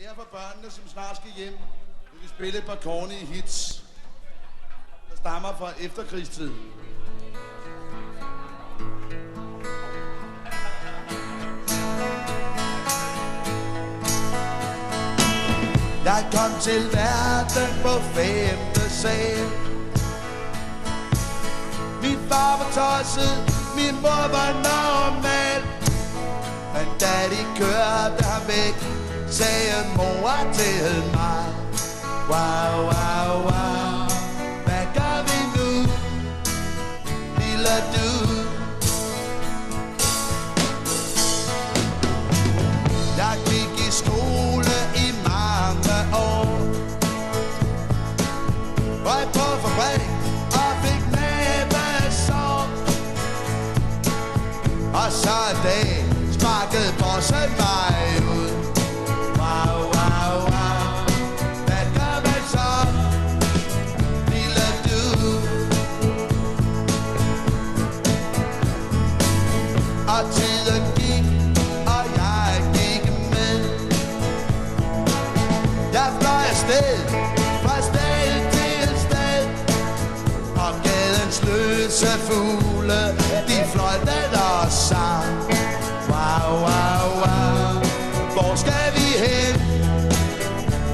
Her for børnene, som snart skal hjem, vil vi spille et par corny hits, der stammer fra efterkrigstid. Jeg kom til verden på 5. sal. Min far var tosset, min mor var normal. Men da de kørte ham væk, sagde mor til mig: wow, wow, wow, hvad gør vi nu, lille du? Jeg gik i skole i mange år, var på fabrik og fik nævesår. Og så en dag sparkede bossen mig ud. Wow, wow, wow, hvad gør man så, lille du? Og tiden gik, og jeg gik med. Jeg fløj afsted, fra sted til sted, og gadens løse fugle, de fløjtede og sang. Wow, wow, wow, hvor skal vi hen,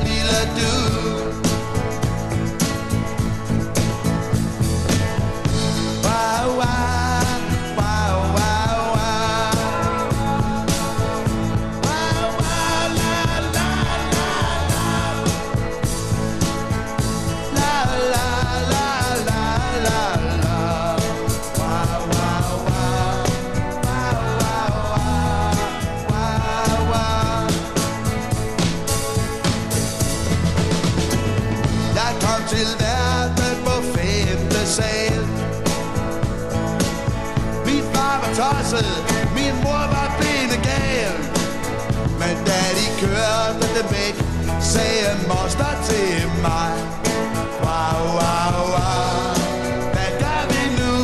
lille du? Wow, wow, wow, wow, wow. Wow, wow, la, la, la, la. La, la, la, la, la, la. Wow, wow, wow. Wow, wow, wow, wow. Jeg kom til verden på 5. sal. Min far var tosset, min mor var benegal. Men da de kørte dem væk, sagde moster til mig: wow, wow, wow, hvad gør vi nu,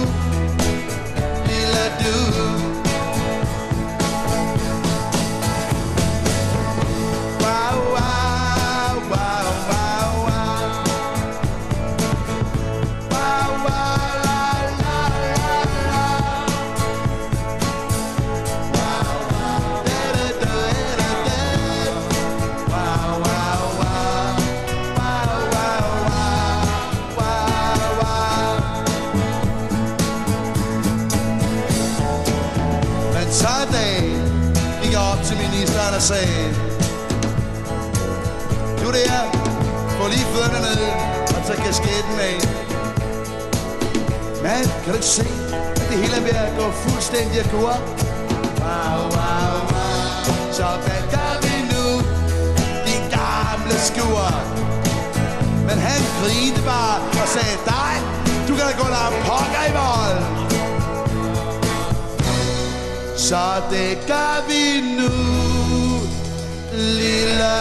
lille du? Wow, wow, wow, wow, wow. Wow, wow, la, la, la, la. Wow, wow, da, da, da, da, da. Wow, wow, wow. Wow, wow, wow. Wow, wow. Men så en dag gik jeg op til ministeren og sagde: nu det er, få lige fødderne ned og tage kasketten af. Men kan du ikke se, at det hele er ved at gå fuldstændig akkurat? Wow, wow, wow. Så hvad gør vi nu, din gamle skur? Men han grinte bare og sagde: dig, du kan da gå der pokker i vold. Så det gør vi nu, lille